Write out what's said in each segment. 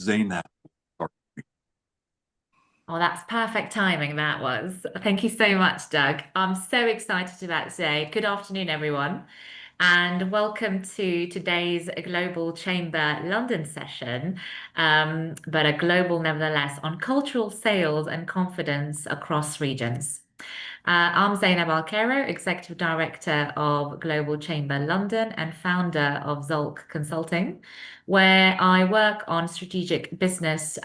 Zainab. Oh, that's perfect timing, that was. Thank you so much, Doug. I'm so excited about today. Good afternoon, everyone, and welcome to today's Global Chamber London session, but a global nevertheless, on cultural sales and confidence across regions. I'm Zainab Alquero, Executive Director of Global Chamber London and founder of Zolk Consulting, where I work on strategic business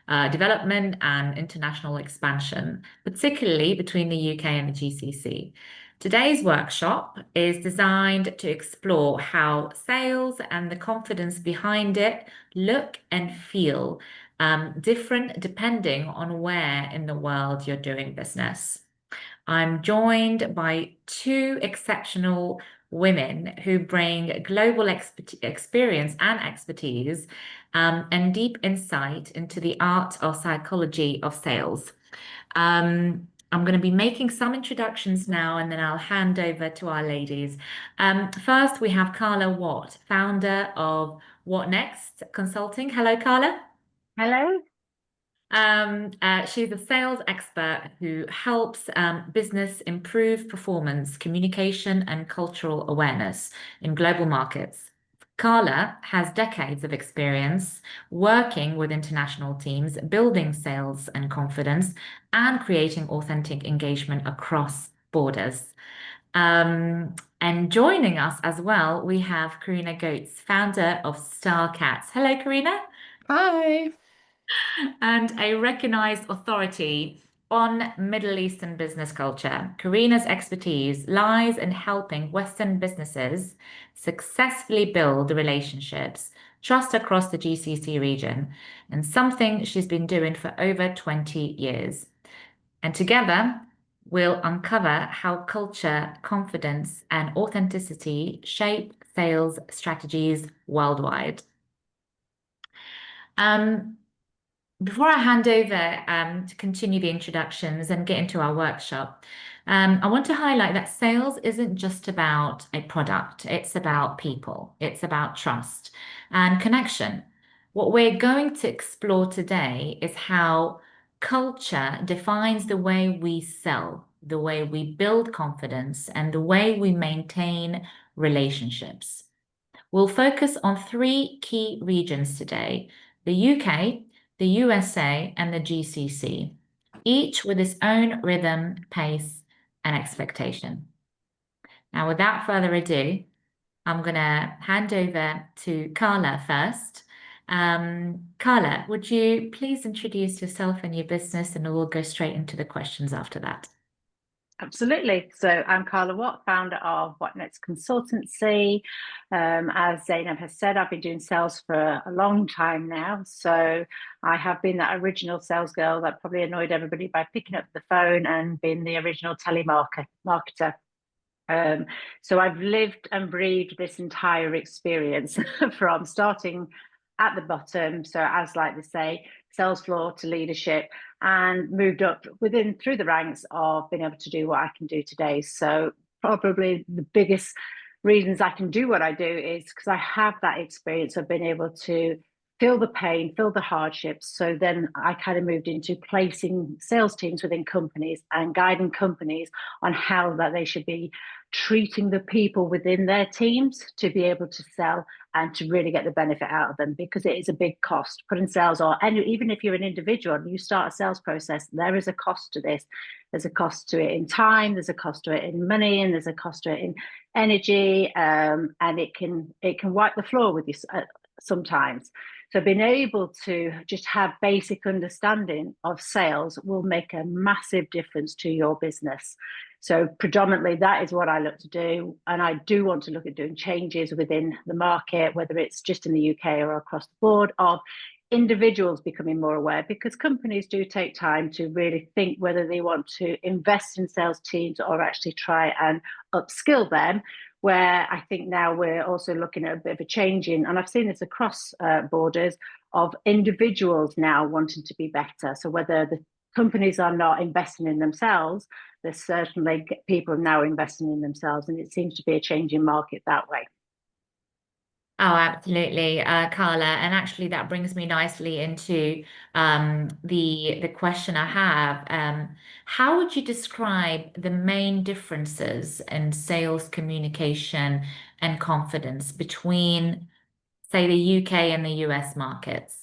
development and international expansion, particularly between the UK and the GCC. Today's workshop is designed to explore how sales and the confidence behind it look and feel different depending on where in the world you're doing business. I'm joined by two exceptional women who bring global experience and expertise and deep insight into the art of psychology of sales. I'm going to be making some introductions now and then I'll hand over to our ladies. First, we have Carla Watt, founder of What Next Consulting. Hello, Carla. Hello. She's a sales expert who helps business improve performance, communication, and cultural awareness in global markets. Carla has decades of experience working with international teams, building sales and confidence, and creating authentic engagement across borders. And joining us as well, we have Karina Goetz, founder of Star Cats. Hello, Karina. Hi. And a recognized authority on Middle Eastern business culture. Karina's expertise lies in helping Western businesses successfully build relationships, trust across the GCC region, and something she's been doing for over 20 years. And together, we'll uncover how culture, confidence, and authenticity shape sales strategies worldwide. Before I hand over to continue the introductions and get into our workshop, I want to highlight that sales isn't just about a product, it's about people, it's about trust and connection. What we're going to explore today is how culture defines the way we sell, the way we build confidence, and the way we maintain relationships. We'll focus on three key regions today: the UK, the USA, and the GCC, each with its own rhythm, pace, and expectation. Now, without further ado, I'm going to hand over to Carla first. Carla, would you please introduce yourself and your business, and we'll go straight into the questions after that. Absolutely. So I'm Carla Watt, founder of What Next Consultancy. As Zainab has said, I've been doing sales for a long time now. So I have been that original sales girl that probably annoyed everybody by picking up the phone and being the original telemarketer. So I've lived and breathed this entire experience from starting at the bottom, so as like they say, sales floor to leadership, and moved up through the ranks of being able to do what I can do today. So probably the biggest reasons I can do what I do is because I have that experience of being able to feel the pain, feel the hardships. So then I kind of moved into placing sales teams within companies and guiding companies on how that they should be treating the people within their teams to be able to sell and to really get the benefit out of them, because it is a big cost putting sales on. And even if you're an individual and you start a sales process, there is a cost to this. There's a cost to it in time, there's a cost to it in money, and there's a cost to it in energy, and it can wipe the floor with you sometimes. So being able to just have basic understanding of sales will make a massive difference to your business. So predominantly that is what I look to do. And I do want to look at doing changes within the market, whether it's just in the UK or across the board, of individuals becoming more aware, because companies do take time to really think whether they want to invest in sales teams or actually try and upskill them. Where I think now we're also looking at a bit of a change in, and I've seen this across borders, of individuals now wanting to be better. So whether the companies are not investing in themselves, there's certainly people now investing in themselves, and it seems to be a changing market that way. Oh, absolutely, Carla. And actually, that brings me nicely into the question I have. How would you describe the main differences in sales communication and confidence between, say, the UK and the US markets?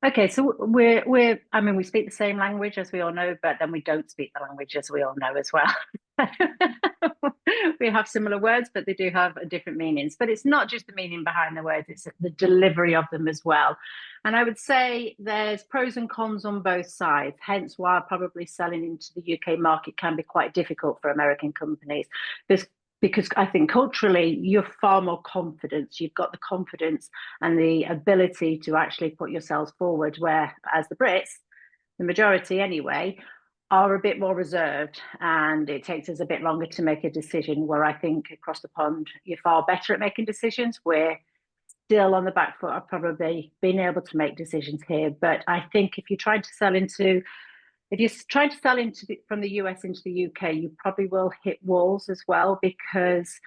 Okay, so we're I mean we speak the same language as we all know, but then we don't speak the language as we all know as well. We have similar words, but they do have different meanings. But it's not just the meaning behind the words, it's the delivery of them as well. And I would say there's pros and cons on both sides, hence why probably selling into the UK market can be quite difficult for American companies. There's because I think culturally you're far more confident. You've got the confidence and the ability to actually put yourselves forward, whereas the Brits, the majority anyway, are a bit more reserved and it takes us a bit longer to make a decision. Where I think across the pond, you're far better at making decisions. We're still on the back foot of probably being able to make decisions here. But I think if you're trying to sell from the US into the UK, you probably will hit walls as well because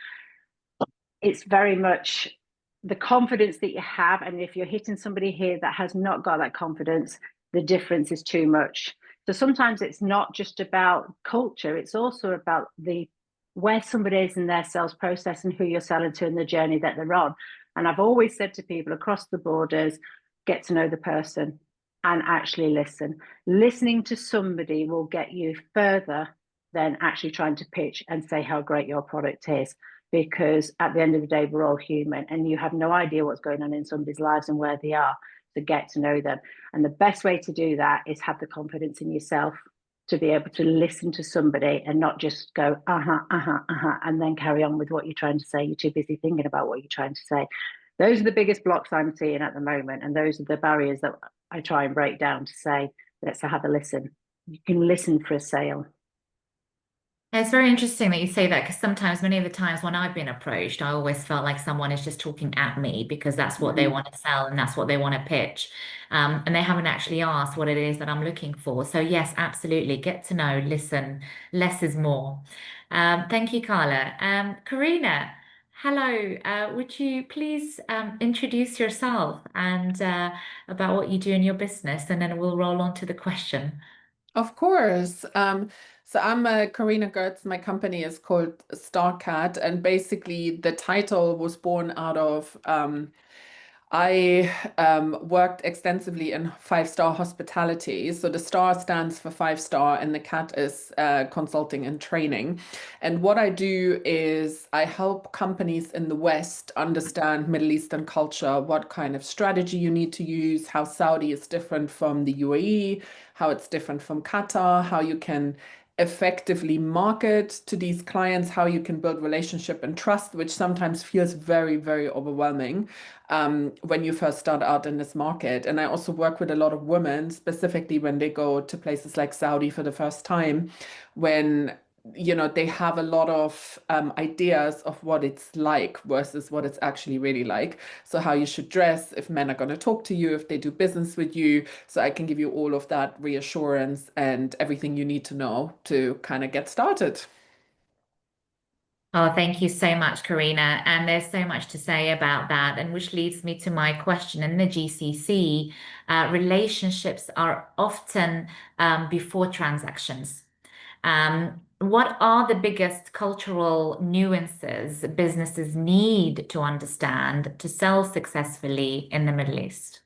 it's very much the confidence that you have. And if you're hitting somebody here that has not got that confidence, the difference is too much. So sometimes it's not just about culture, it's also about the where somebody is in their sales process and who you're selling to and the journey that they're on. And I've always said to people across the borders, get to know the person and actually listen. Listening to somebody will get you further than actually trying to pitch and say how great your product is, because at the end of the day, we're all human and you have no idea what's going on in somebody's lives and where they are, to get to know them. And the best way to do that is have the confidence in yourself to be able to listen to somebody and not just go, and then carry on with what you're trying to say. You're too busy thinking about what you're trying to say. Those are the biggest blocks I'm seeing at the moment. And those are the barriers that I try and break down to say, let's have a listen. You can listen for a sale. It's very interesting that you say that because sometimes, many of the times when I've been approached, I always felt like someone is just talking at me because that's what they Mm-hmm. want to sell and that's what they want to pitch. And they haven't actually asked what it is that I'm looking for. So, yes, absolutely. Get to know, listen, less is more. Thank you, Carla. Karina, hello. Would you please introduce yourself and about what you do in your business, and then we'll roll on to the question. Of course. So I'm Karina Gertz. My company is called StarCat, and basically the title was born out of I worked extensively in five-star hospitality. So the star stands for five-star, and the cat is consulting and training. And what I do is I help companies in the West understand Middle Eastern culture, what kind of strategy you need to use, how Saudi is different from the UAE, how it's different from Qatar, how you can effectively market to these clients, how you can build relationship and trust, which sometimes feels very, very overwhelming when you first start out in this market. And I also work with a lot of women, specifically when they go to places like Saudi for the first time, when they have a lot of ideas of what it's like versus what it's actually really like. So how you should dress, if men are going to talk to you, if they do business with you. So I can give you all of that reassurance and everything you need to know to kind of get started. Oh, thank you so much, Karina. And there's so much to say about that, and which leads me to my question. In the GCC, relationships are often before transactions. What are the biggest cultural nuances businesses need to understand to sell successfully in the Middle East?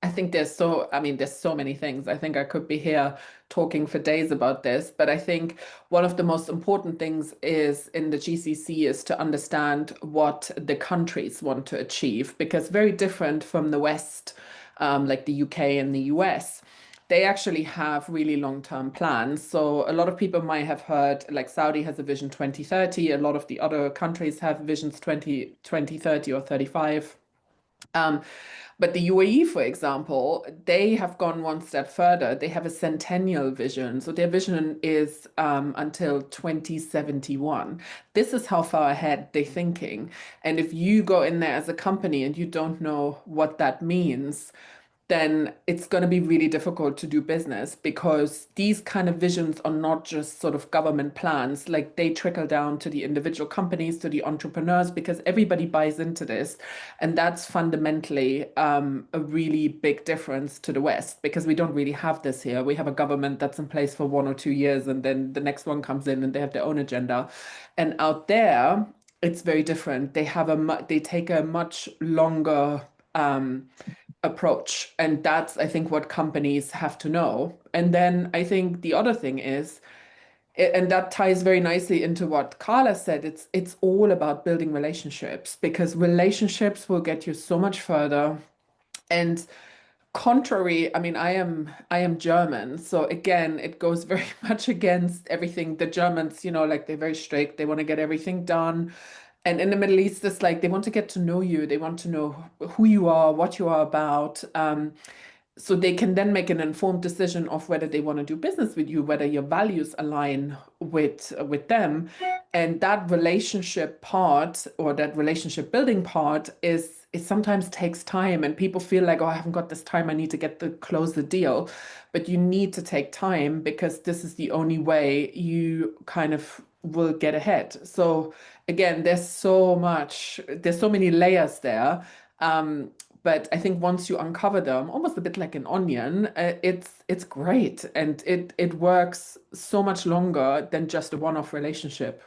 There's so many things. I think I could be here talking for days about this, but I think one of the most important things is in the GCC is to understand what the countries want to achieve, because very different from the West, like the UK and the US. They actually have really long-term plans. So a lot of people might have heard like Saudi has a vision 2030. A lot of the other countries have visions 2030 or 35. Um, but the UAE, for example, they have gone one step further. They have a centennial vision. So their vision is until 2071. This is how far ahead they're thinking. And if you go in there as a company and you don't know what that means, then it's going to be really difficult to do business, because these kind of visions are not just sort of government plans. Like, they trickle down to the individual companies, to the entrepreneurs, because everybody buys into this. And that's fundamentally a really big difference to the West, because we don't really have this here. We have a government that's in place for 1 or 2 years, and then the next one comes in and they have their own agenda. And out there, it's very different. They take a much longer approach. And that's, I think, what companies have to know. And then I think the other thing is, and that ties very nicely into what Carla said, it's all about building relationships, because relationships will get you so much further. And contrary, I mean, I am German, so again, it goes very much against everything. The Germans, like, they're very strict, they want to get everything done. And in the Middle East, it's like they want to get to know you. They want to know who you are, what you are about. So they can then make an informed decision of whether they want to do business with you, whether your values align with them. And that relationship part, or that relationship building part, it sometimes takes time, and people feel like, oh, I haven't got this time, I need to close the deal. But you need to take time, because this is the only way you kind of will get ahead. So again, there's so many layers there. But I think once you uncover them, almost a bit like an onion, it's great, and it works so much longer than just a one-off relationship.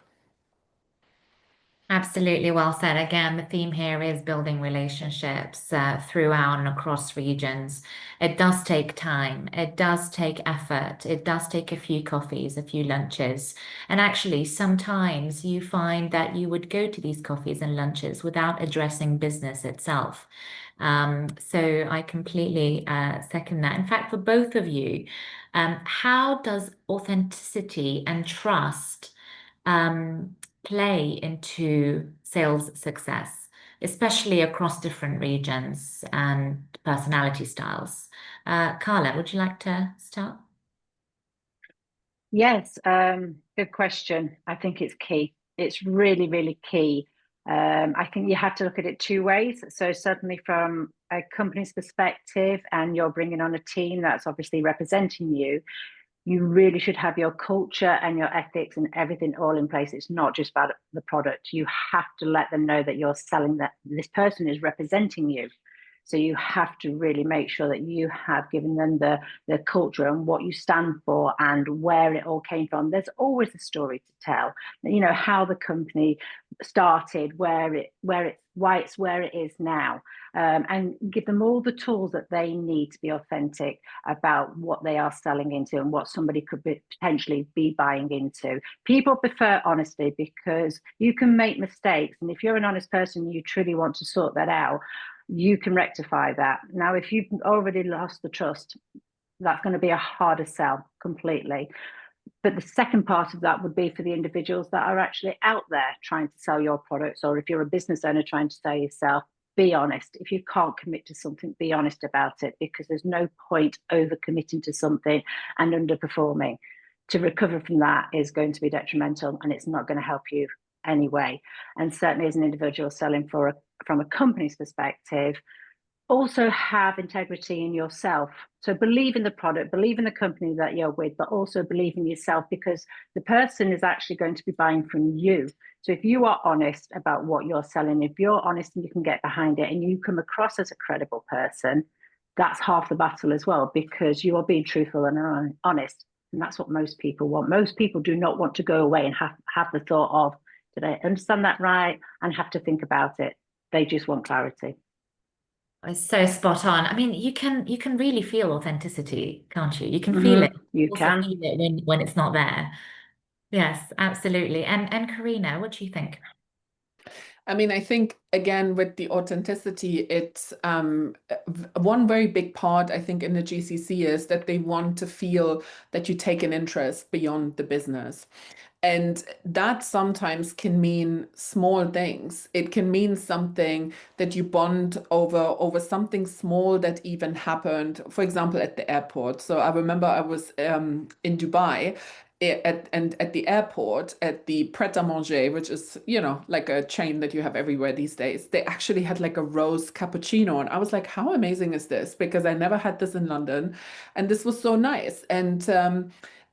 Absolutely well said. Again, the theme here is building relationships throughout and across regions. It does take time. It does take effort. It does take a few coffees, a few lunches. And actually, sometimes you find that you would go to these coffees and lunches without addressing business itself. So I completely second that. In fact, for both of you, how does authenticity and trust play into sales success, especially across different regions and personality styles? Carla, would you like to start? Yes, good question. I think it's key. It's really, really key. I think you have to look at it two ways. So certainly from a company's perspective, and you're bringing on a team that's obviously representing you, you really should have your culture and your ethics and everything all in place. It's not just about the product. You have to let them know that you're selling, that this person is representing you. So you have to really make sure that you have given them the culture and what you stand for and where it all came from. There's always a story to tell. How the company started, why it's where it is now, and give them all the tools that they need to be authentic about what they are selling into and what somebody could potentially be buying into. People prefer honesty, because you can make mistakes, and if you're an honest person, you truly want to sort that out, you can rectify that. Now, if you've already lost the trust, that's going to be a harder sell completely. But the second part of that would be for the individuals that are actually out there trying to sell your products, or if you're a business owner trying to sell yourself, be honest. If you can't commit to something, be honest about it, because there's no point over committing to something and underperforming. To recover from that is going to be detrimental, and it's not going to help you anyway. And certainly as an individual selling from a company's perspective, also have integrity in yourself. So believe in the product, believe in the company that you're with, but also believe in yourself, because the person is actually going to be buying from you. So if you are honest about what you're selling, if you're honest and you can get behind it and you come across as a credible person, that's half the battle as well, because you are being truthful and honest. And that's what most people want. Most people do not want to go away and have the thought of, did I understand that right? And have to think about it. They just want clarity. It's so spot on. I mean, you can really feel authenticity, can't you? You can feel it. You Also can. feel it when it's not there. Yes, absolutely. And Karina, what do you think? I mean, I think, again, with the authenticity, it's one very big part, I think, in the GCC is that they want to feel that you take an interest beyond the business. And that sometimes can mean small things. It can mean something that you bond over something small that even happened, for example, at the airport. So I remember I was in Dubai at the airport, at the Pret-a-Manger, which is, you know, like a chain that you have everywhere these days, they actually had like a rose cappuccino. And I was like, how amazing is this? Because I never had this in London. And this was so nice. And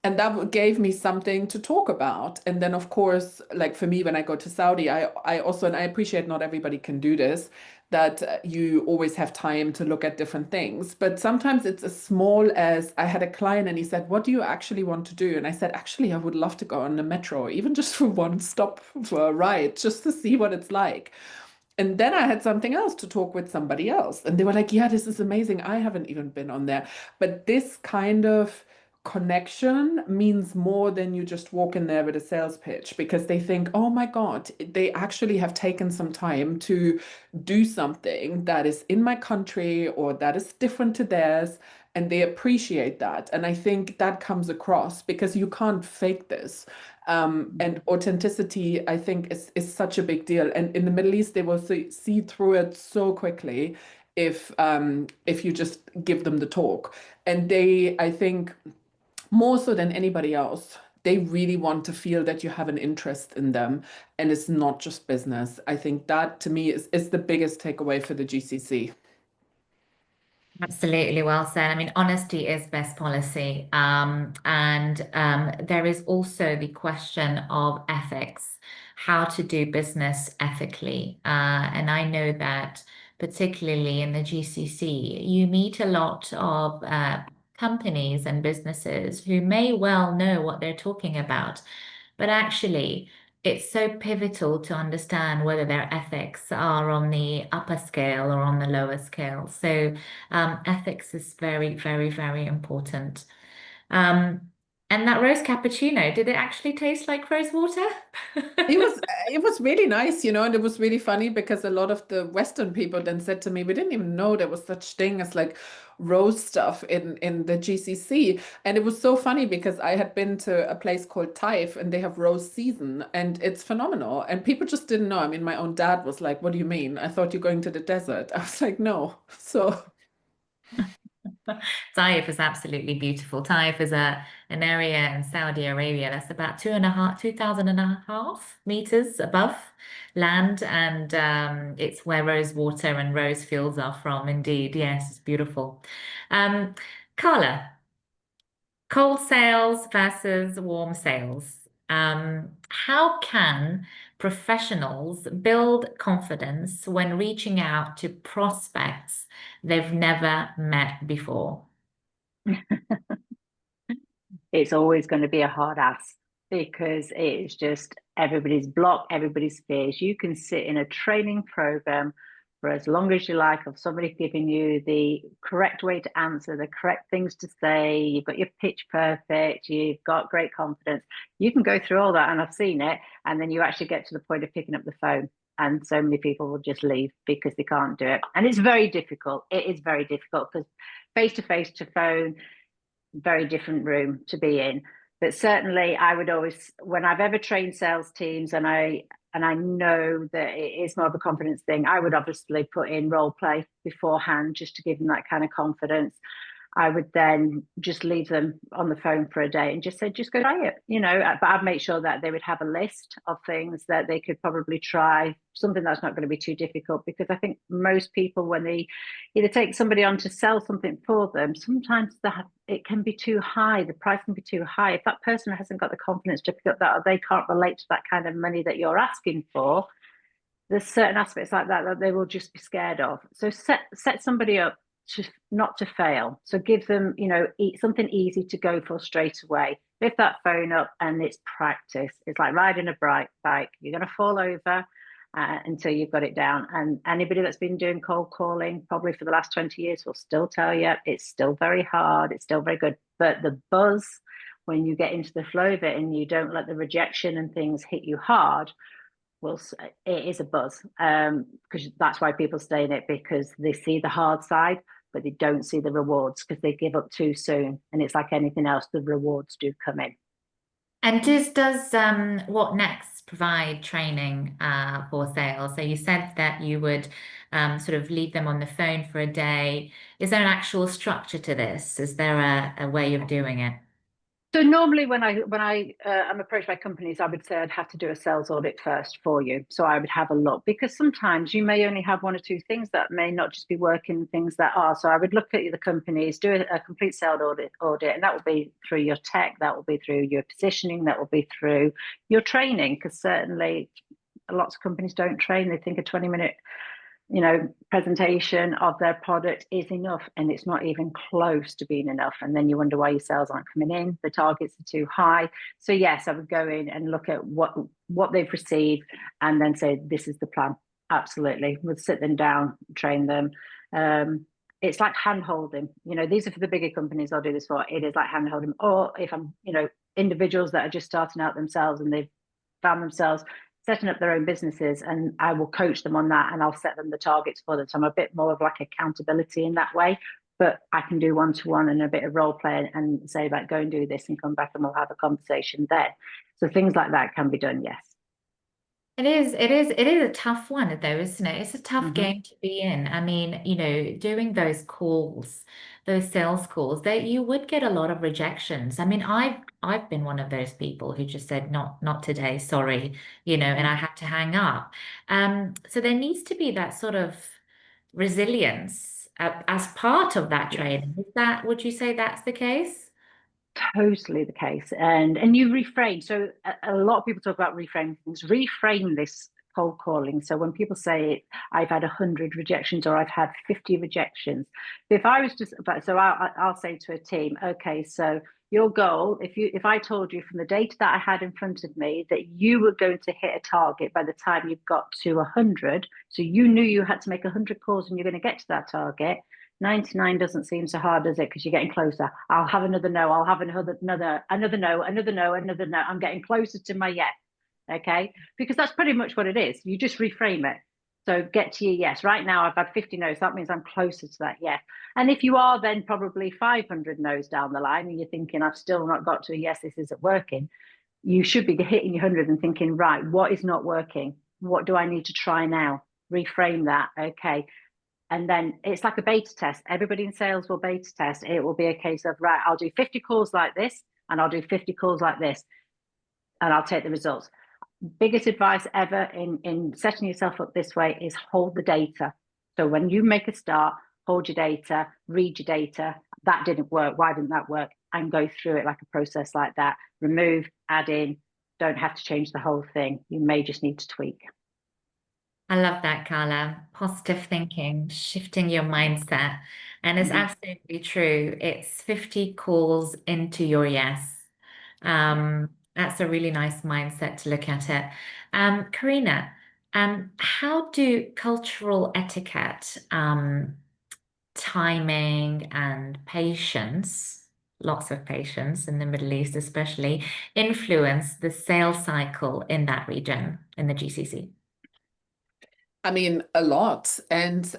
that gave me something to talk about. And then, of course, like for me, when I go to Saudi, I also, and I appreciate not everybody can do this, that you always have time to look at different things. But sometimes it's as small as I had a client and he said, what do you actually want to do? And I said, actually, I would love to go on the metro, even just for one stop for a ride, just to see what it's like. And then I had something else to talk with somebody else. And they were like, yeah, this is amazing. I haven't even been on there. But this kind of connection means more than you just walk in there with a sales pitch, because they think, oh my God, they actually have taken some time to do something that is in my country or that is different to theirs. And they appreciate that. And I think that comes across because you can't fake this. And authenticity, I think, is such a big deal. And in the Middle East, they will see through it so quickly if you just give them the talk. And they, I think, more so than anybody else, they really want to feel that you have an interest in them and it's not just business. I think that to me is the biggest takeaway for the GCC. Absolutely well said. I mean, honesty is best policy. And there is also the question of ethics, how to do business ethically. And I know that particularly in the GCC, you meet a lot of companies and businesses who may well know what they're talking about, but actually, it's so pivotal to understand whether their ethics are on the upper scale or on the lower scale. So ethics is very, very, very important. Um, and that rose cappuccino, did it actually taste like rose water? It was really nice, you know, and it was really funny because a lot of the Western people then said to me, we didn't even know there was such thing as like rose stuff in the GCC. And it was so funny because I had been to a place called Taif and they have rose season and it's phenomenal. And people just didn't know. I mean, my own dad was like, what do you mean? I thought you're going to the desert. I was like, no. So Taif is absolutely beautiful. Taif is an area in Saudi Arabia that's about 2,500 meters above land, and it's where rose water and rose fields are from. Indeed, yes, it's beautiful. Um, Carla, cold sales versus warm sales. How can professionals build confidence when reaching out to prospects they've never met before? It's always going to be a hard ask because it's just everybody's block, everybody's fears. You can sit in a training program for as long as you like of somebody giving you the correct way to answer, the correct things to say. You've got your pitch perfect, you've got great confidence. You can go through all that, and I've seen it. And then you actually get to the point of picking up the phone. And so many people will just leave because they can't do it. And it's very difficult. It is very difficult because face to face to phone, very different room to be in. But certainly I would always, when I've ever trained sales teams and I know that it is more of a confidence thing, I would obviously put in role play beforehand just to give them that kind of confidence. I would then just leave them on the phone for a day and just say, just go try it, you know. But I'd make sure that they would have a list of things that they could probably try, something that's not going to be too difficult. Because I think most people, when they either take somebody on to sell something for them, sometimes it can be too high. The price can be too high. If that person hasn't got the confidence to pick up that, or they can't relate to that kind of money that you're asking for, there's certain aspects like that they will just be scared of. So set somebody up to not to fail. So give them, you know, something easy to go for straight away. Lift that phone up and it's practice. It's like riding a bike. You're going to fall over until you've got it down. And anybody that's been doing cold calling probably for the last 20 years will still tell you it's still very hard. It's still very good. But the buzz, when you get into the flow of it and you don't let the rejection and things hit you hard, well, it is a buzz, because that's why people stay in it, because they see the hard side, but they don't see the rewards because they give up too soon. And it's like anything else, the rewards do come in. And does What Next provide training for sales? So you said that you would sort of leave them on the phone for a day. Is there an actual structure to this? Is there a way of doing it? So normally when I am approached by companies, I would say I'd have to do a sales audit first for you. So I would have a look, because sometimes you may only have one or two things that may not just be working, things that are. So I would look at the companies, do a complete sales audit, and that will be through your tech, that will be through your positioning, that will be through your training, because certainly lots of companies don't train. They think a 20-minute presentation of their product is enough, and it's not even close to being enough. And then you wonder why your sales aren't coming in, the targets are too high. So yes, I would go in and look at what they've received and then say, this is the plan. Absolutely. We'll sit them down, train them. It's like hand holding. These are for the bigger companies I'll do this for. It is like hand holding. Or if I'm individuals that are just starting out themselves and they've found themselves setting up their own businesses, and I will coach them on that, and I'll set them the targets for them. So I'm a bit more of like accountability in that way, but I can do one-to-one and a bit of role play and say, like, go and do this and come back and we'll have a conversation then. So things like that can be done, yes. It is a tough one though, isn't it? It's a tough game to be in. I mean, doing those calls, those sales calls, that you would get a lot of rejections. I mean, I've been one of those people who just said, not today, sorry, and I had to hang up. So there needs to be that sort of resilience as part of that training. Would you say that's the case? Totally the case. And you reframe. So a lot of people talk about reframing things. Reframe this cold calling. So when people say I've had 100 rejections or I've had 50 rejections, if I was just, so I'll say to a team, okay, so your goal, if I told you from the data that I had in front of me that you were going to hit a target by the time you've got to 100, so you knew you had to make 100 calls and you're going to get to that target. 99 doesn't seem so hard, does it? Because you're getting closer. I'll have another no. I'll have another no, another no. I'm getting closer to my yes. Okay. Because that's pretty much what it is. You just reframe it. So get to your yes. Right now, I've had 50 no's. That means I'm closer to that yes. And if you are then probably 500 no's down the line and you're thinking, I've still not got to a yes, this isn't working, you should be hitting your 100 and thinking, right, what is not working? What do I need to try now? Reframe that. Okay. And then it's like a beta test. Everybody in sales will beta test. It will be a case of, right, I'll do 50 calls like this, and I'll do 50 calls like this, and I'll take the results. Biggest advice ever in setting yourself up this way is hold the data. So when you make a start, hold your data, read your data. That didn't work. Why didn't that work? And go through it like a process like that. Remove, add in. Don't have to change the whole thing. You may just need to tweak. I love that, Carla. Positive thinking, shifting your mindset. And it's absolutely true. It's 50 calls into your yes. That's a really nice mindset to look at it. Karina, how do cultural etiquette, timing and patience, lots of patience in the Middle East especially, influence the sales cycle in that region, in the GCC? I mean, a lot. And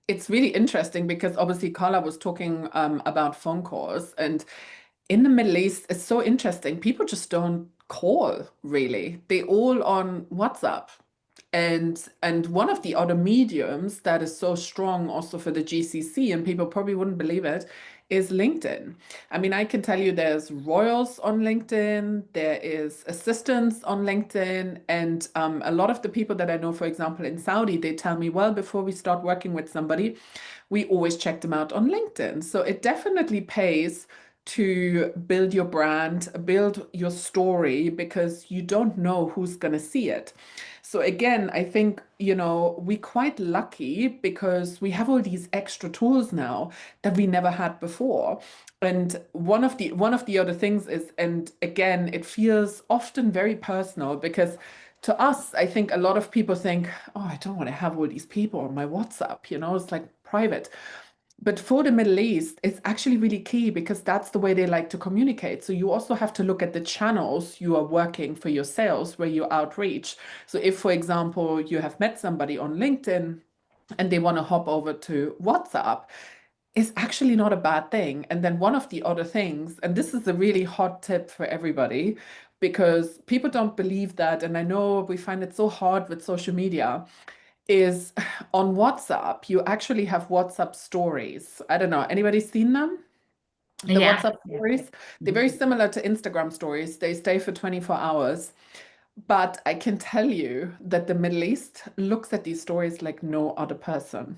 it's really interesting because obviously Carla was talking about phone calls. And in the Middle East, it's so interesting. People just don't call, really. They all on WhatsApp. And one of the other mediums that is so strong also for the GCC, and people probably wouldn't believe it, is LinkedIn. I mean, I can tell you there's royals on LinkedIn, there is assistants on LinkedIn, and a lot of the people that I know, for example, in Saudi, they tell me, well, before we start working with somebody, we always check them out on LinkedIn. So it definitely pays to build your brand, build your story, because you don't know who's going to see it. So again, I think, we're quite lucky because we have all these extra tools now that we never had before. And one of the other things is, and again, it feels often very personal because to us, I think a lot of people think, oh, I don't want to have all these people on my WhatsApp, it's like private. But for the Middle East, it's actually really key because that's the way they like to communicate. So you also have to look at the channels you are working for your sales, where you outreach. So if, for example, you have met somebody on LinkedIn and they want to hop over to WhatsApp, it's actually not a bad thing. And then one of the other things, and this is a really hot tip for everybody, because people don't believe that, and I know we find it so hard with social media, is on WhatsApp, you actually have WhatsApp stories. I don't know, anybody seen them? The Yeah. WhatsApp stories, they're very similar to Instagram stories. They stay for 24 hours. But I can tell you that the Middle East looks at these stories like no other person.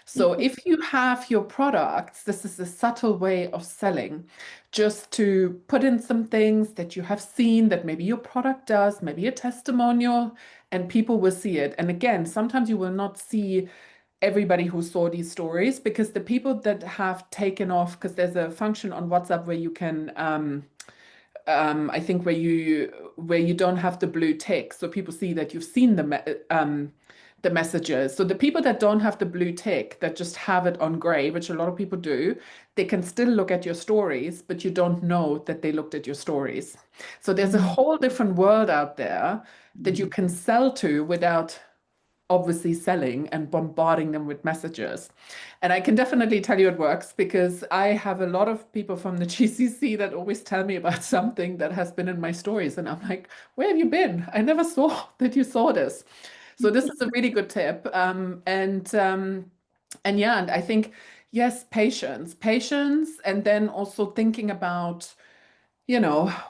So if you have your products, this is a subtle way of selling, just to put in some things that you have seen that maybe your product does, maybe a testimonial, and people will see it. And again, sometimes you will not see everybody who saw these stories, because the people that have taken off, because there's a function on WhatsApp where you can I think where you don't have the blue tick, so people see that you've seen the messages. So the people that don't have the blue tick, that just have it on gray, which a lot of people do, they can still look at your stories, but you don't know that they looked at your stories. So there's a whole different world out there that you can sell to without obviously selling and bombarding them with messages. And I can definitely tell you it works, because I have a lot of people from the GCC that always tell me about something that has been in my stories. And I'm like, where have you been? I never saw that you saw this. So this is a really good tip. And yeah, and I think, yes, patience, and then also thinking about,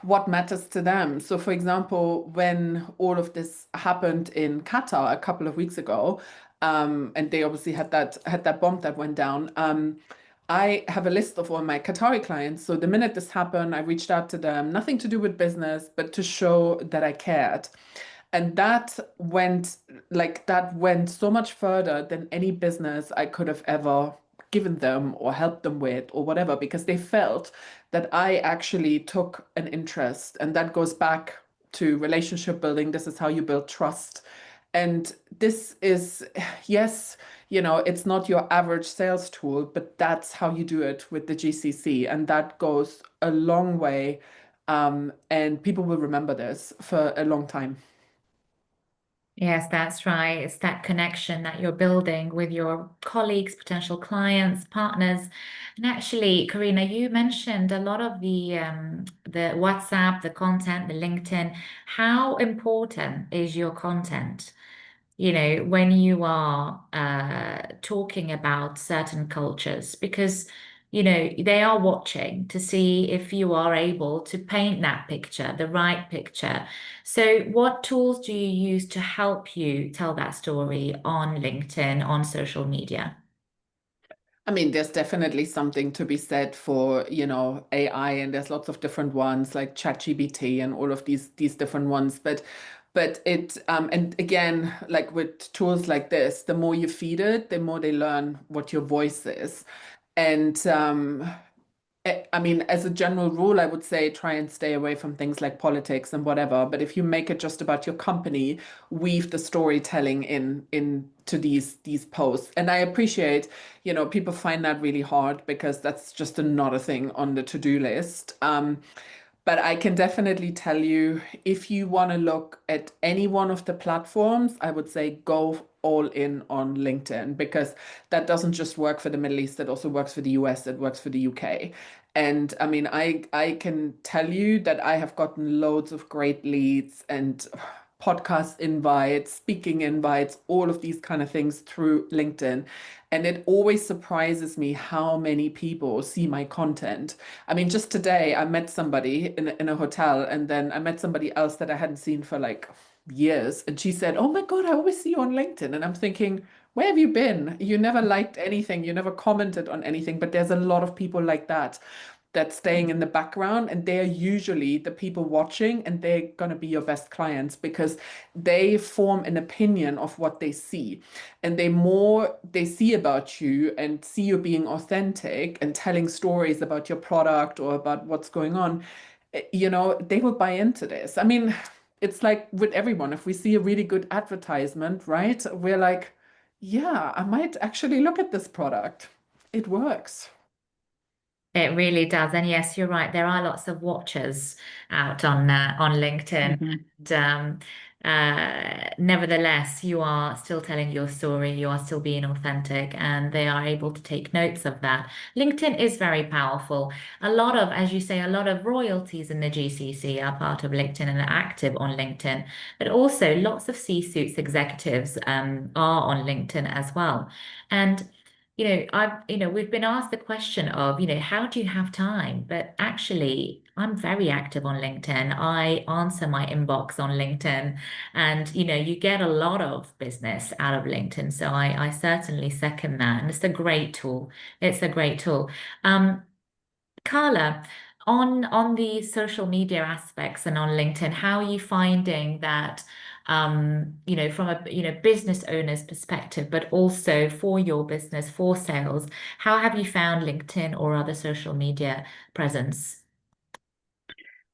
what matters to them. So, for example, when all of this happened in Qatar a couple of weeks ago, and they obviously had that bomb that went down, I have a list of all my Qatari clients. So the minute this happened, I reached out to them, nothing to do with business, but to show that I cared. And that went so much further than any business I could have ever given them or helped them with or whatever, because they felt that I actually took an interest. And that goes back to relationship building. This is how you build trust. And this is, yes, it's not your average sales tool, but that's how you do it with the GCC. And that goes a long way. And people will remember this for a long time. Yes, that's right. It's that connection that you're building with your colleagues, potential clients, partners. And actually, Karina, you mentioned a lot of the WhatsApp, the content, the LinkedIn. How important is your content? When you are talking about certain cultures, because, they are watching to see if you are able to paint that picture, the right picture. So, what tools do you use to help you tell that story on LinkedIn, on social media? I mean, there's definitely something to be said for, AI, and there's lots of different ones like ChatGPT and all of these different ones. But and again, like with tools like this, the more you feed it, the more they learn what your voice is. And I mean, as a general rule, I would say try and stay away from things like politics and whatever. But if you make it just about your company, weave the storytelling into these posts. And I appreciate, people find that really hard, because that's just another thing on the to-do list. But I can definitely tell you, if you want to look at any one of the platforms, I would say go all in on LinkedIn, because that doesn't just work for the Middle East, it also works for the US, it works for the UK. And I mean, I can tell you that I have gotten loads of great leads and podcast invites, speaking invites, all of these kind of things through LinkedIn. And it always surprises me how many people see my content. I mean, just today I met somebody in a hotel, and then I met somebody else that I hadn't seen for like years. And she said, "Oh my God, I always see you on LinkedIn." And I'm thinking, where have you been? You never liked anything, you never commented on anything. But there's a lot of people like that that's staying in the background, and they're usually the people watching, and they're going to be your best clients, because they form an opinion of what they see. And the more they see about you and see you being authentic and telling stories about your product or about what's going on, they will buy into this. I mean, it's like with everyone, if we see a really good advertisement, right? We're like, yeah, I might actually look at this product. It works. It really does. And yes, you're right. There are lots of watchers out on LinkedIn. Mhm. And, nevertheless, you are still telling your story. You are still being authentic, and they are able to take notes of that. LinkedIn is very powerful. As you say, a lot of royalties in the GCC are part of LinkedIn and are active on LinkedIn. But also, lots of C-suites executives are on LinkedIn as well. And we've been asked the question of, how do you have time? But actually, I'm very active on LinkedIn. I answer my inbox on LinkedIn, and you get a lot of business out of LinkedIn. So I certainly second that. And it's a great tool. It's a great tool. Carla, on the social media aspects and on LinkedIn, how are you finding that, from a business owner's perspective, but also for your business, for sales, how have you found LinkedIn or other social media presence?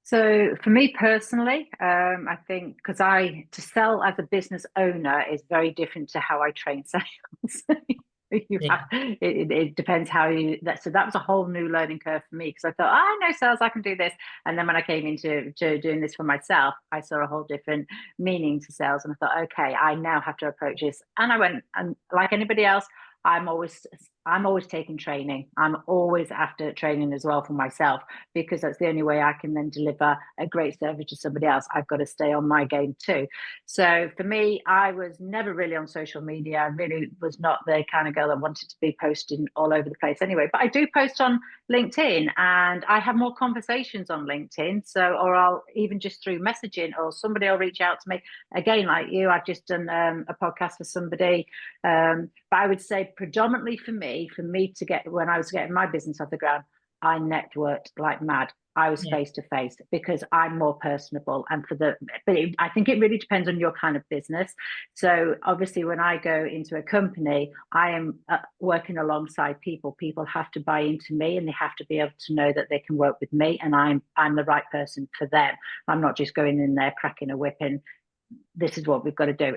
So for me personally, I think because to sell as a business owner is very different to how I train sales. Yeah. It depends how so that was a whole new learning curve for me because I thought, I know sales, I can do this. And then when I came into doing this for myself, I saw a whole different meaning to sales. And I thought, okay, I now have to approach this. And I went, and like anybody else, I'm always taking training. I'm always after training as well for myself because that's the only way I can then deliver a great service to somebody else. I've got to stay on my game too. So for me, I was never really on social media. I really was not the kind of girl that wanted to be posting all over the place anyway. But I do post on LinkedIn and I have more conversations on LinkedIn. So, or I'll even just through messaging or somebody will reach out to me. Again, like you, I've just done a podcast for somebody. But I would say predominantly for me to get, when I was getting my business off the ground, I networked like mad. I was face to face because I'm more personable. And I think it really depends on your kind of business. So obviously, when I go into a company, I am working alongside people. People have to buy into me, and they have to be able to know that they can work with me, and I'm the right person for them. I'm not just going in there cracking a whip and this is what we've got to do.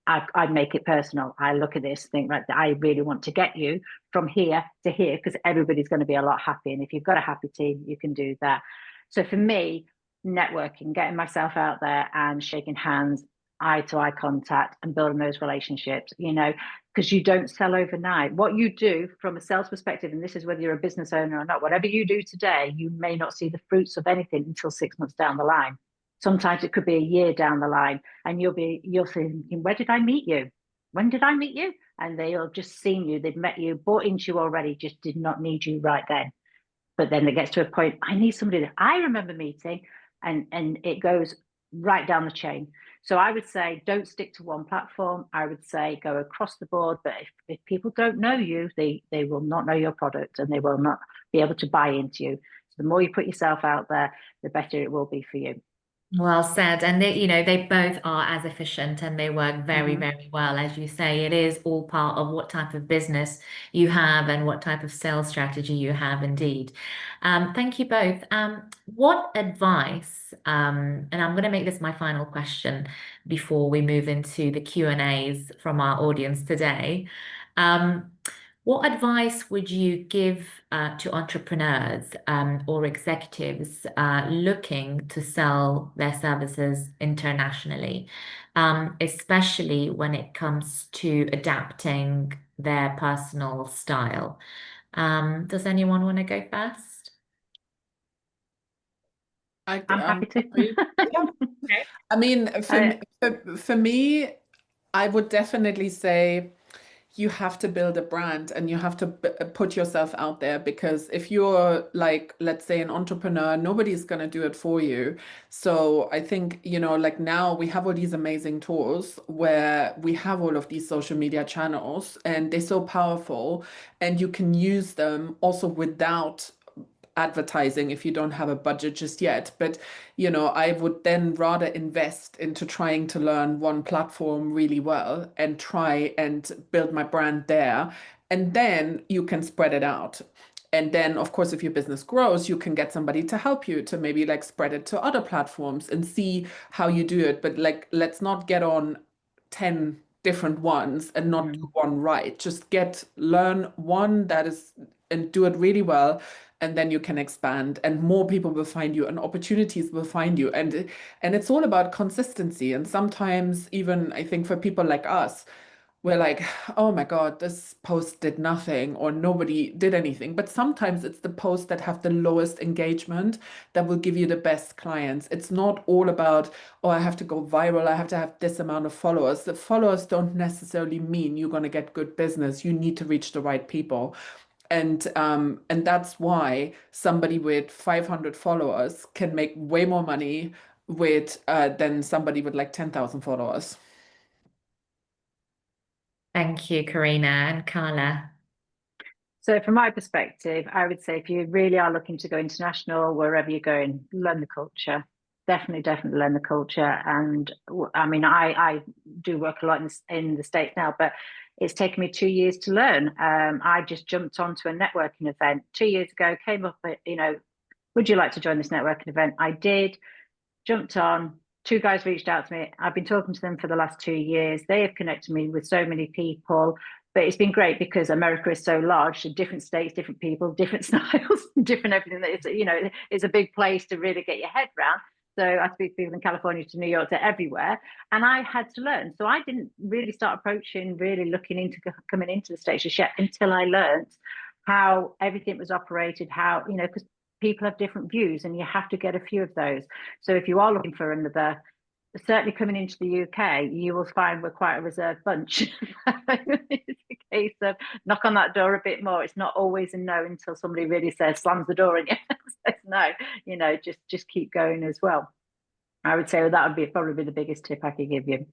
I make it personal. I look at this, think, right, I really want to get you from here to here because everybody's going to be a lot happy. And if you've got a happy team, you can do that. So for me, networking, getting myself out there and shaking hands, eye to eye contact and building those relationships, because you don't sell overnight. What you do from a sales perspective, and this is whether you're a business owner or not, whatever you do today, you may not see the fruits of anything until 6 months down the line. Sometimes it could be a year down the line, and you'll thinking, where did I meet you? When did I meet you? And they'll just seen you, they've met you, bought into you already, just did not need you right then. But then it gets to a point, I need somebody that I remember meeting, and it goes right down the chain. So I would say don't stick to one platform. I would say go across the board. But if people don't know you, they will not know your product and they will not be able to buy into you. So the more you put yourself out there, the better it will be for you. Well said. And they both are as efficient and they work very, very well. As you say, it is all part of what type of business you have and what type of sales strategy you have indeed. Thank you both. What advice, and I'm going to make this my final question before we move into the Q&As from our audience today. What advice would you give to entrepreneurs or executives looking to sell their services internationally, especially when it comes to adapting their personal style? Does anyone want to go first? I'm happy to. Yeah. Okay. I mean, for me, I would definitely say you have to build a brand and you have to put yourself out there because if you're like, let's say an entrepreneur, nobody's going to do it for you. So I think, like now we have all these amazing tools where we have all of these social media channels and they're so powerful and you can use them also without advertising if you don't have a budget just yet. But, I would then rather invest into trying to learn one platform really well and try and build my brand there. And then you can spread it out. And then, of course, if your business grows, you can get somebody to help you to maybe like spread it to other platforms and see how you do it. But like, let's not get on 10 different ones and not do one right. Just learn one that is and do it really well and then you can expand and more people will find you and opportunities will find you and it's all about consistency and sometimes even I think for people like us we're like, oh my God, this post did nothing or nobody did anything. But sometimes it's the posts that have the lowest engagement that will give you the best clients. It's not all about, oh, I have to go viral, I have to have this amount of followers. The followers don't necessarily mean you're going to get good business. You need to reach the right people. And that's why somebody with 500 followers can make way more money with than somebody with like 10,000 followers. Thank you, Karina and Carla. So from my perspective, I would say if you really are looking to go international, wherever you're going, learn the culture. Definitely learn the culture. And I mean, I do work a lot in the States now, but it's taken me 2 years to learn. I just jumped onto a networking event 2 years ago, came up, would you like to join this networking event? I did, jumped on. 2 guys reached out to me. I've been talking to them for the last 2 years. They have connected me with so many people. But it's been great because America is so large, so different states, different people, different styles, different everything. That it's a big place to really get your head around. So I speak to people in California, to New York, to everywhere. And I had to learn. So I didn't really start approaching, really looking into coming into the States just yet until I learned how everything was operated, how, because people have different views and you have to get a few of those. So if you are looking for another, certainly coming into the UK, you will find we're quite a reserved bunch. It's a case of knock on that door a bit more. It's not always a no until somebody really slams the door in you says no, just keep going as well. I would say that would probably be the biggest tip I could give you.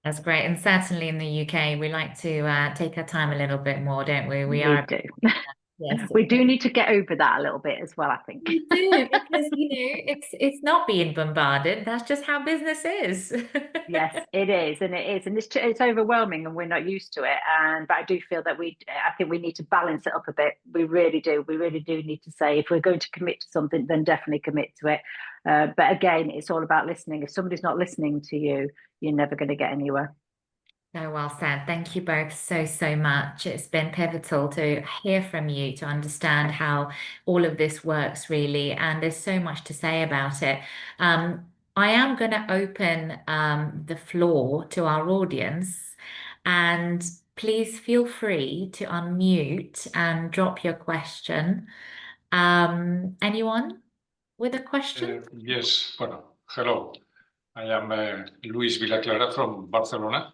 That's great. And certainly in the UK, we like to take our time a little bit more, don't we? We do. Yes. We do need to get over that a little bit as well, I think. We do, because it's not being bombarded. That's just how business is. Yes, it is, and it's overwhelming, and we're not used to it. But I do feel that I think we need to balance it up a bit. We really do. We really do need to say if we're going to commit to something, then definitely commit to it. But again, it's all about listening. If somebody's not listening to you, you're never going to get anywhere. So well said. Thank you both so much. It's been pivotal to hear from you to understand how all of this works really, and there's so much to say about it. I am going to open the floor to our audience, and please feel free to unmute and drop your question. Anyone with a question? Yes. Bueno, hello. I am Luis Villaclara from Barcelona.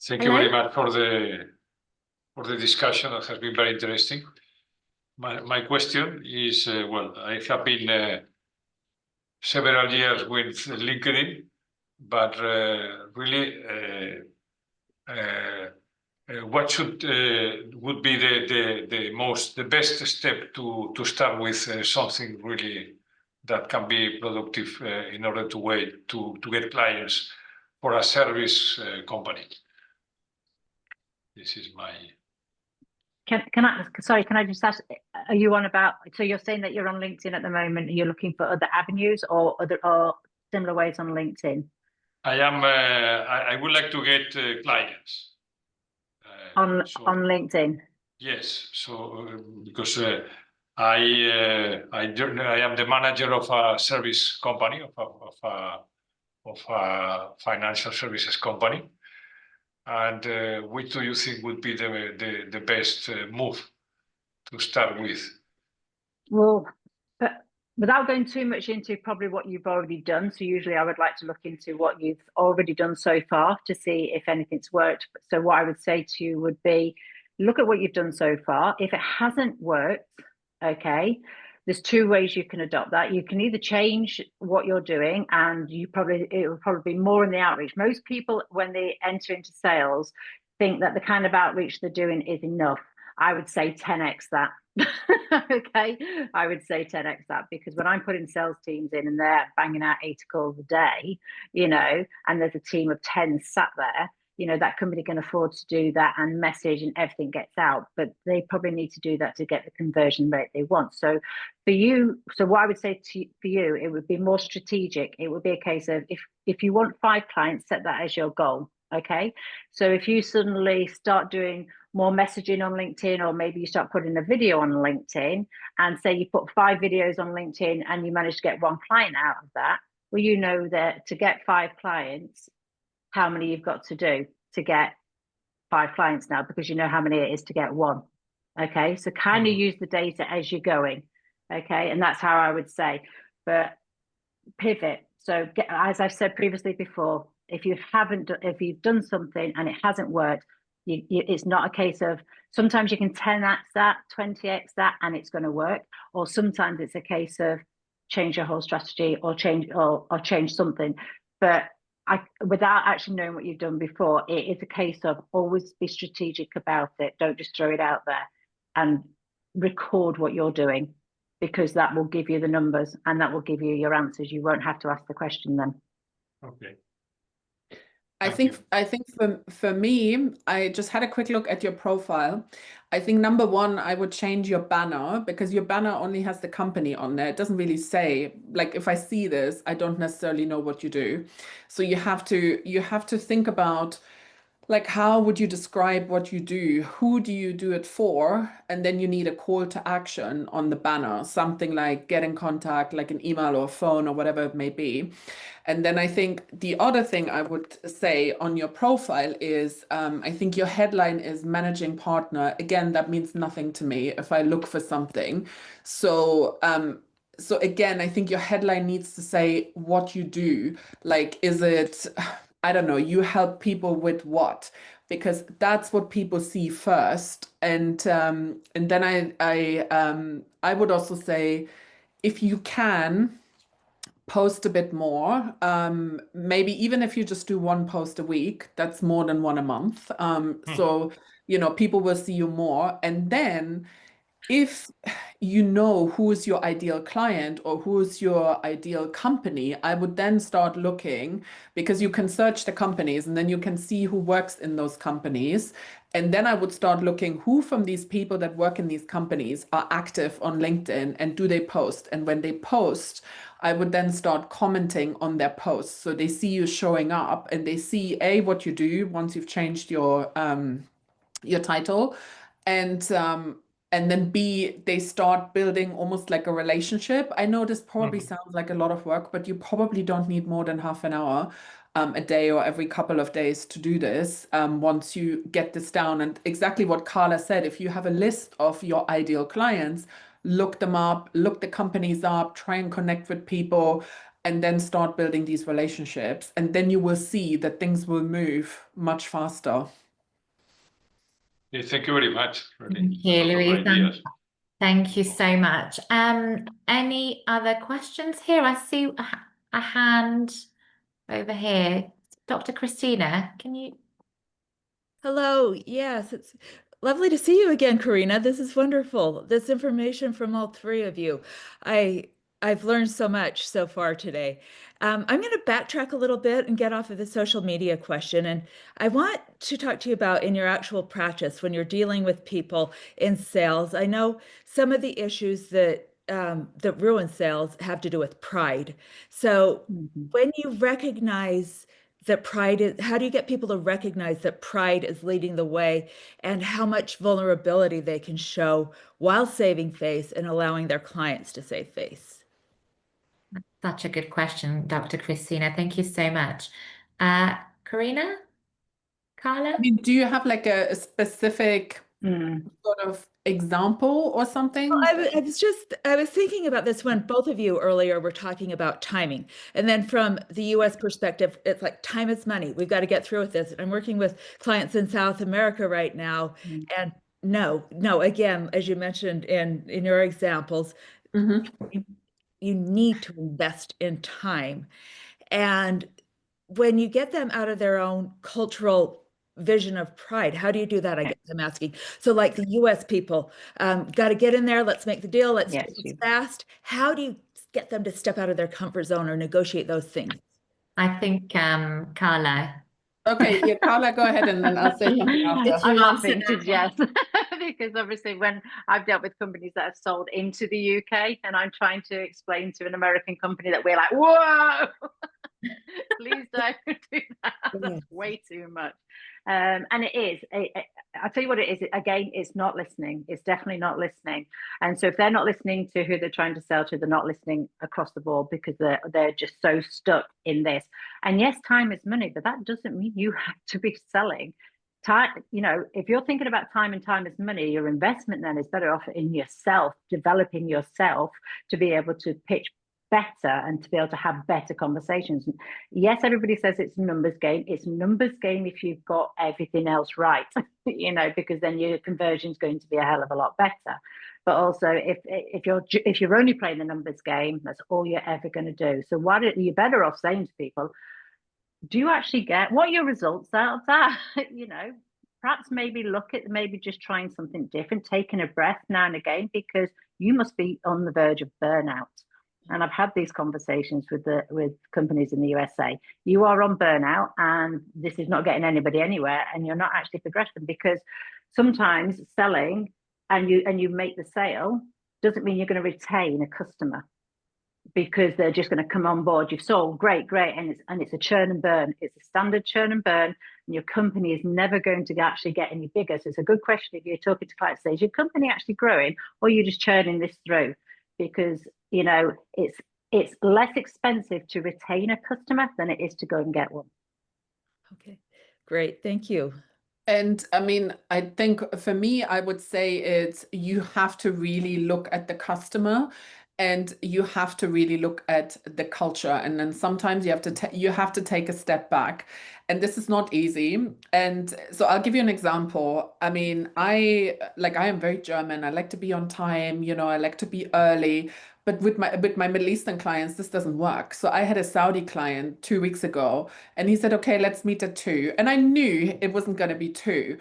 Thank you very much for the discussion. That has been very interesting. My question is, well, I have been several years with LinkedIn, but really, what would be the best step to start with something really that can be productive in order to get clients for a service company? This is my. Can I just ask, are you on about, so you're saying that you're on LinkedIn at the moment and you're looking for other avenues or similar ways on LinkedIn? I would like to get clients. On LinkedIn? Yes, so because I am the manager of a service company, of a financial services company. And which do you think would be the best move to start with? Well, but without going too much into probably what you've already done, so usually I would like to look into what you've already done so far to see if anything's worked. So what I would say to you would be, look at what you've done so far. If it hasn't worked, okay, there's 2 ways you can adopt that. You can either change what you're doing, and it will probably be more in the outreach. Most people, when they enter into sales, think that the kind of outreach they're doing is enough. I would say 10x that. Okay, I would say 10x that, because when I'm putting sales teams in and they're banging out 80 calls a day, and there's a team of 10 sat there, that company can afford to do that, and message and everything gets out, but they probably need to do that to get the conversion rate they want. So what I would say for you, it would be more strategic. It would be a case of if you want 5 clients, set that as your goal. Okay, so if you suddenly start doing more messaging on LinkedIn, or maybe you start putting a video on LinkedIn, and say you put 5 videos on LinkedIn and you manage to get 1 client out of that, well, that to get 5 clients, how many you've got to do. to get 5 clients now because you know how many it is to get 1. Okay, so kind of use the data as you're going. Okay, and that's how I would say. But pivot. So as I've said previously before, if you've done something and it hasn't worked, it's not a case of, sometimes you can 10x that, 20x that, and it's going to work. Or sometimes it's a case of change your whole strategy or change something. But without actually knowing what you've done before, it is a case of always be strategic about it. Don't just throw it out there, and record what you're doing, because that will give you the numbers and that will give you your answers. You won't have to ask the question then. Okay. I think for me, I just had a quick look at your profile. I think number one, I would change your banner, because your banner only has the company on there. It doesn't really say, like, if I see this, I don't necessarily know what you do. So you have to think about, like, how would you describe what you do? Who do you do it for? And then you need a call to action on the banner, something like get in contact, like an email or a phone or whatever it may be. And then I think the other thing I would say on your profile is, I think your headline is managing partner. Again, that means nothing to me if I look for something. So, so again, I think your headline needs to say what you do. Like, is it, I don't know, you help people with what? Because that's what people see first. And then I would also say, if you can, post a bit more. Maybe even if you just do 1 post a week, that's more than 1 a month. So, you know, people will see you more. And then if you know who's your ideal client or who's your ideal company, I would then start looking, because you can search the companies and then you can see who works in those companies. And then I would start looking who from these people that work in these companies are active on LinkedIn and do they post? And when they post, I would then start commenting on their posts. So they see you showing up and they see A, what you do once you've changed your title, and then B, they start building almost like a relationship. I know this probably sounds like a lot of work, but you probably don't need more than half an hour a day or every couple of days to do this once you get this down. And exactly what Carla said, if you have a list of your ideal clients, look them up, look the companies up, try and connect with people, and then start building these relationships. And then you will see that things will move much faster. Yeah, thank you very much. Thank you, Louise. Thank you so much. Any other questions here? I see a hand over here. Dr. Christina, can you? Hello. Yes, it's lovely to see you again, Karina. This is wonderful. This information from all 3 of you. I've learned so much so far today. I'm going to backtrack a little bit and get off of the social media question. And I want to talk to you about in your actual practice when you're dealing with people in sales. I know some of the issues that ruin sales have to do with pride. So when you recognize that pride is, how do you get people to recognize that pride is leading the way, and how much vulnerability they can show while saving face and allowing their clients to save face? Such a good question, Dr. Christina. Thank you so much. Karina? Carla? I mean, do you have like a specific sort of example or something? Well, I was thinking about this when both of you earlier were talking about timing. And then from the US perspective, it's like time is money. We've got to get through with this. I'm working with clients in South America right now. And no, again, as you mentioned in your examples, you need to invest in time. And when you get them out of their own cultural vision of pride, how do you do that? I guess I'm asking. So like the US people, got to get in there, let's make the deal, let's do this fast. How do you get them to step out of their comfort zone or negotiate those things? I think Carla. Okay, yeah, Carla, go ahead and then I'll say something after. I'm laughing to Jess because obviously when I've dealt with companies that have sold into the UK and I'm trying to explain to an American company that we're like, whoa, Please don't do that. Yeah. That's way too much. And it is. I'll tell you what it is. Again, it's not listening. It's definitely not listening. And so if they're not listening to who they're trying to sell to, they're not listening across the board because they're just so stuck in this. And yes, time is money, but that doesn't mean you have to be selling. Time, if you're thinking about time and time is money, your investment then is better off in yourself, developing yourself to be able to pitch better and to be able to have better conversations. Yes, everybody says it's a numbers game. It's a numbers game if you've got everything else right, because then your conversion is going to be a hell of a lot better. But also, if you're only playing the numbers game, that's all you're ever going to do. So you're better off saying to people, do you actually get what are your results out of that? Perhaps maybe look at maybe just trying something different, taking a breath now and again, because you must be on the verge of burnout. And I've had these conversations with companies in the USA. You are on burnout, and this is not getting anybody anywhere, and you're not actually progressing, because sometimes selling and you make the sale doesn't mean you're going to retain a customer, because they're just going to come on board. You've sold, great, and it's a churn and burn. It's a standard churn and burn, and your company is never going to actually get any bigger. So it's a good question if you're talking to clients: is your company actually growing, or are you just churning this through? Because it's less expensive to retain a customer than it is to go and get one. Okay, great. Thank you. And I mean, I think for me, I would say you have to really look at the customer, and you have to really look at the culture. And then sometimes you have to take a step back. And this is not easy. And so I'll give you an example. I mean, I am very German. I like to be on time, I like to be early. But with my Middle Eastern clients, this doesn't work. So I had a Saudi client 2 weeks ago, and he said, okay, let's meet at 2. And I knew it wasn't going to be 2,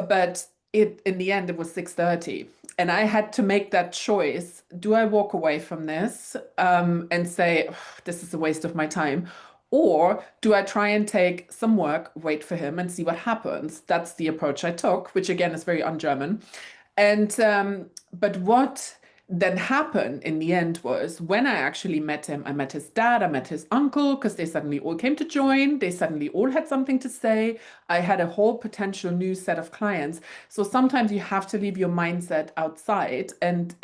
but in the end, it was 6:30. And I had to make that choice. Do I walk away from this and say, "Ugh, this is a waste of my time"? Or do I try and take some work, wait for him and see what happens? That's the approach I took, which again is very un-German. And but what then happened in the end was, when I actually met him, I met his dad, I met his uncle, because they suddenly all came to join. They suddenly all had something to say. I had a whole potential new set of clients. So sometimes you have to leave your mindset outside and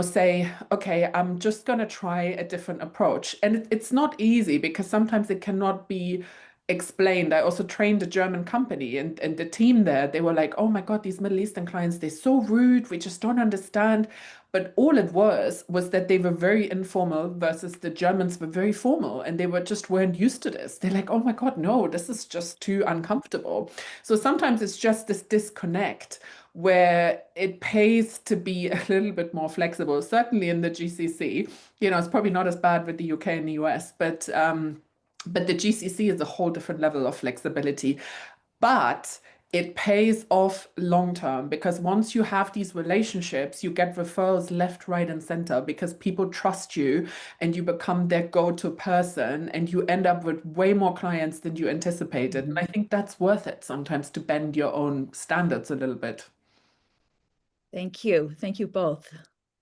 say, okay, I'm just going to try a different approach. And it's not easy, because sometimes it cannot be explained. I also trained a German company, and the team there, they were like, oh my God, these Middle Eastern clients, they're so rude. We just don't understand. But all it was that they were very informal versus the Germans were very formal, and they weren't used to this. They're like, oh my God, no, this is just too uncomfortable. So sometimes it's just this disconnect where it pays to be a little bit more flexible. Certainly in the GCC, it's probably not as bad with the UK and the US, but the GCC is a whole different level of flexibility. But it pays off long term, because once you have these relationships, you get referrals left, right, and center, because people trust you and you become their go-to person, and you end up with way more clients than you anticipated. And I think that's worth it sometimes, to bend your own standards a little bit. Thank you. Thank you both.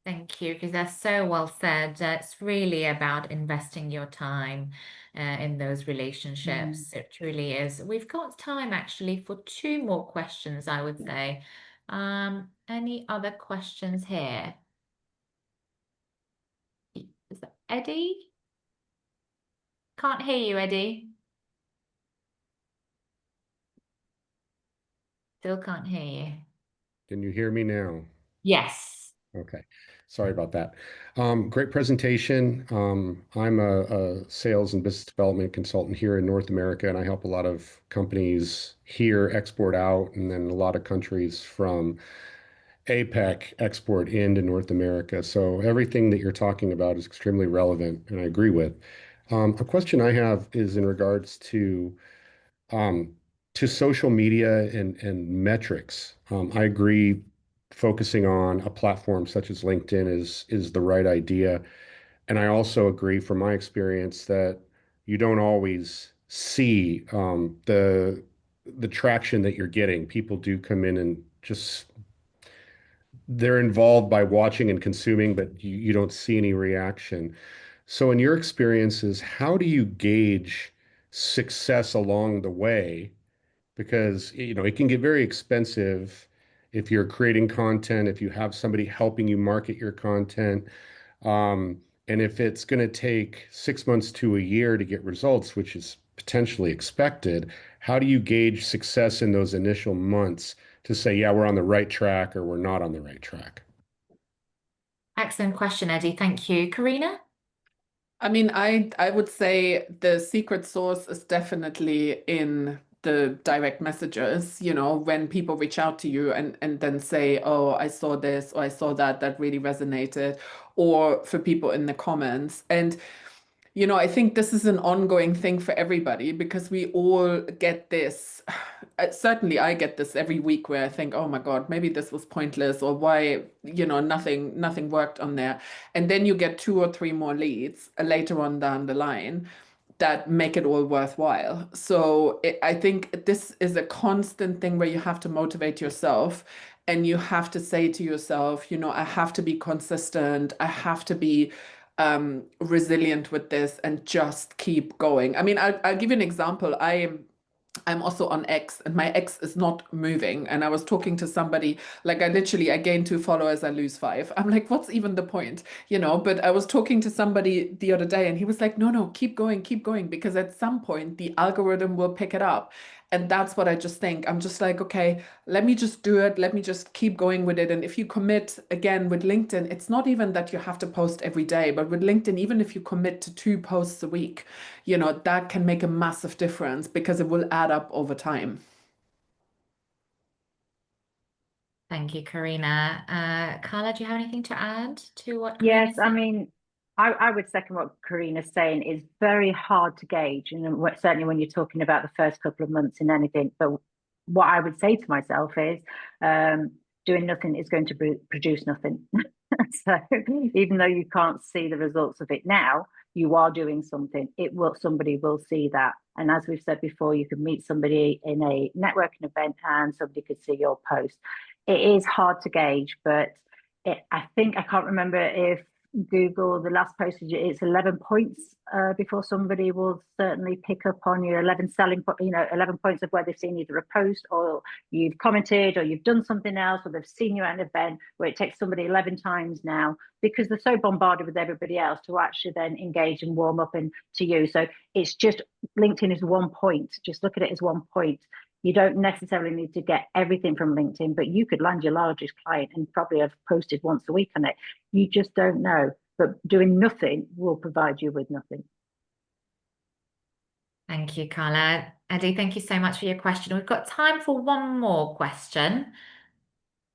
Thank you, because that's so well said. It's really about investing your time in those relationships. It truly is. We've got time actually for 2 more questions, I would say. Any other questions here? Is that Eddie? Can't hear you, Eddie. Still can't hear you. Can you hear me now? Yes. Okay, sorry about that. Great presentation. I'm a sales and business development consultant here in North America, and I help a lot of companies here export out, and then a lot of countries from APEC export into North America. So everything that you're talking about is extremely relevant, and I agree with. A question I have is in regards um, to social media and metrics. I agree, focusing on a platform such as LinkedIn is the right idea. And I also agree from my experience that you don't always see the traction that you're getting. People do come in and just they're involved by watching and consuming, but you don't see any reaction. So in your experiences, how do you gauge success along the way? Because, you know, it can get very expensive if you're creating content, if you have somebody helping you market your content. And if it's going to take 6 months to a year to get results, which is potentially expected, how do you gauge success in those initial months to say, yeah, we're on the right track or we're not on the right track? Excellent question, Eddie. Thank you. Karina? I mean, I would say the secret sauce is definitely in the direct messages, you know, when people reach out to you and then say, oh, I saw this or I saw that, that really resonated, or for people in the comments. And you know, I think this is an ongoing thing for everybody because we all get this. Certainly, I get this every week where I think, oh my God, maybe this was pointless, or why, you know, nothing worked on there. And then you get 2 or 3 more leads later on down the line that make it all worthwhile. So I think this is a constant thing where you have to motivate yourself and you have to say to yourself, you know, I have to be consistent. I have to be resilient with this and just keep going. I mean, I'll give you an example. I'm also on X and my X is not moving. And I was talking to somebody, like I gain 2 followers, I lose 5. I'm like, what's even the point? You know, but I was talking to somebody the other day and he was like, no, keep going, because at some point the algorithm will pick it up. And that's what I just think. I'm just like, okay, let me just do it. Let me just keep going with it. And if you commit again with LinkedIn, it's not even that you have to post every day, but with LinkedIn, even if you commit to 2 posts a week, you know, that can make a massive difference because it will add up over time. Thank you, Karina. Carla, do you have anything to add to what Karina Yes, said? I mean, I would second what Karina's saying. It's very hard to gauge, and certainly when you're talking about the first couple of months in anything. But what I would say to myself is, doing nothing is going to produce nothing. So even though you can't see the results of it now, you are doing something. Somebody will see that. And as we've said before, you could meet somebody in a networking event and somebody could see your post. It is hard to gauge, but I think I can't remember if Google, the last postage, it's 11 points before somebody will certainly pick up on your 11 11 points of where they've seen either a post or you've commented or you've done something else or they've seen you at an event, where it takes somebody 11 times now because they're so bombarded with everybody else to actually then engage and warm up and to you. So it's just, LinkedIn is 1 point. Just look at it as 1 point. You don't necessarily need to get everything from LinkedIn, but you could land your largest client and probably have posted once a week on it. You just don't know. But doing nothing will provide you with nothing. Thank you, Carla. Eddie, thank you so much for your question. We've got time for one more question.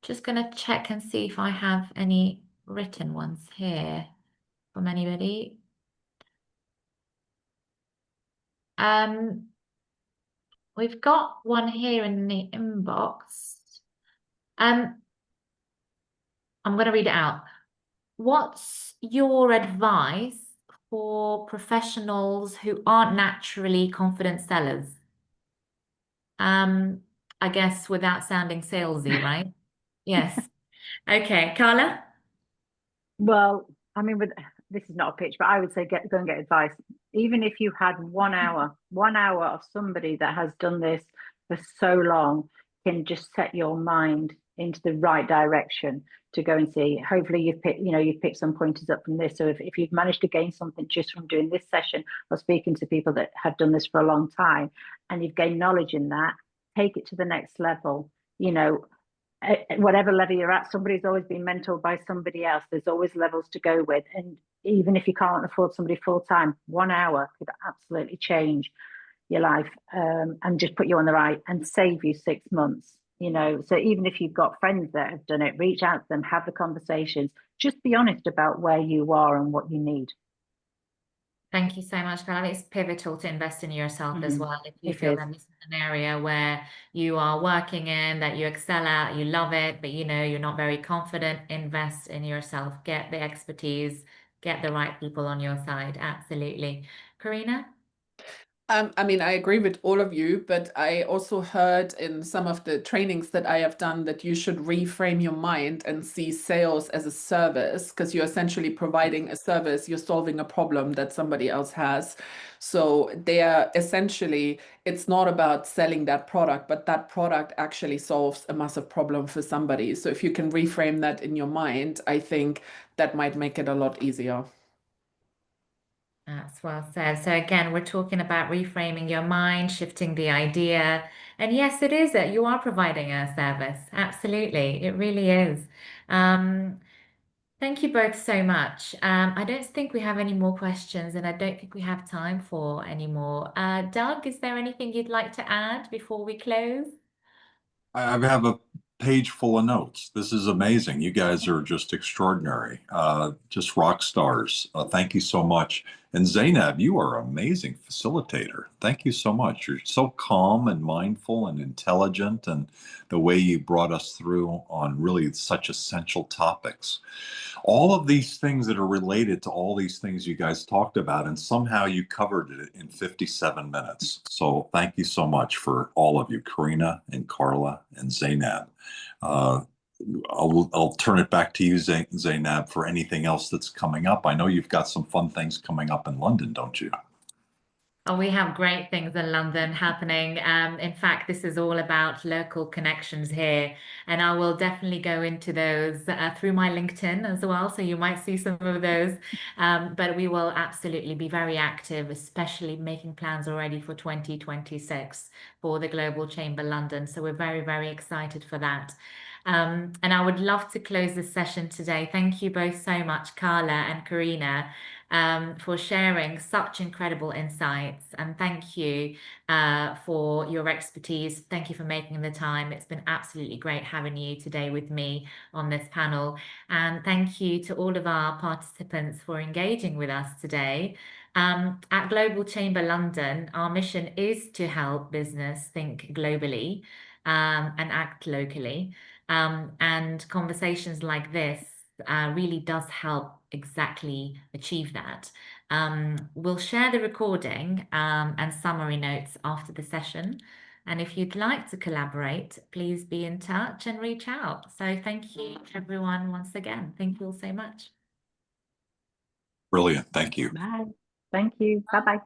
Just going to check and see if I have any written ones here from anybody. We've got one here in the inbox. I'm going to read it out. What's your advice for professionals who aren't naturally confident sellers? I guess without sounding salesy, right? Yes. Okay, Carla? Well, I mean, this is not a pitch, but I would say go and get advice. Even if you had 1 hour, 1 hour of somebody that has done this for so long can just set your mind into the right direction to go and see. Hopefully you've picked some pointers up from this. So if you've managed to gain something just from doing this session or speaking to people that have done this for a long time and you've gained knowledge in that, take it to the next level. You know, at whatever level you're at, somebody's always been mentored by somebody else. There's always levels to go with. And even if you can't afford somebody full time, 1 hour could absolutely change your life and just put you on the right and save you 6 months. You know, so even if you've got friends that have done it, reach out to them, have the conversations, just be honest about where you are and what you need. Thank you so much, Carla. It's pivotal to invest in yourself as well. If you feel that this is an area where you are working in, that you excel at, you love it, but you know you're not very confident, invest in yourself. Get the expertise, get the right people on your side. Absolutely. Karina? I mean, I agree with all of you, but I also heard in some of the trainings that I have done that you should reframe your mind and see sales as a service, because you're essentially providing a service, you're solving a problem that somebody else has. So they are essentially, it's not about selling that product, but that product actually solves a massive problem for somebody. So if you can reframe that in your mind, I think that might make it a lot easier. That's well said. So again, we're talking about reframing your mind, shifting the idea. And yes, it is that you are providing a service. Absolutely. It really is. Thank you both so much. I don't think we have any more questions, and I don't think we have time for any more. Doug, is there anything you'd like to add before we close? I have a page full of notes. This is amazing. You guys are just extraordinary, just rock stars. Thank you so much. And Zainab, you are an amazing facilitator. Thank you so much. You're so calm and mindful and intelligent, and the way you brought us through on really such essential topics. All of these things that are related to all these things you guys talked about, and somehow you covered it in 57 minutes. So thank you so much for all of you, Karina and Carla and Zainab. I'll turn it back to you, Zainab, for anything else that's coming up. I know you've got some fun things coming up in London, don't you? Oh, we have great things in London happening. In fact, this is all about local connections here, and I will definitely go into those through my LinkedIn as well. So you might see some of those, but we will absolutely be very active, especially making plans already for 2026 for the Global Chamber London. So we're very, very excited for that. And I would love to close this session today. Thank you both so much, Carla and Karina, for sharing such incredible insights. And thank you for your expertise. Thank you for making the time. It's been absolutely great having you today with me on this panel. And thank you to all of our participants for engaging with us today. At Global Chamber London, our mission is to help business think globally and act locally. And conversations like this really does help exactly achieve that. We'll share the recording and summary notes after the session. And if you'd like to collaborate, please be in touch and reach out. So thank you, everyone, once again. Thank you all so much. Brilliant. Thank you. Bye. Thank you. Bye-bye.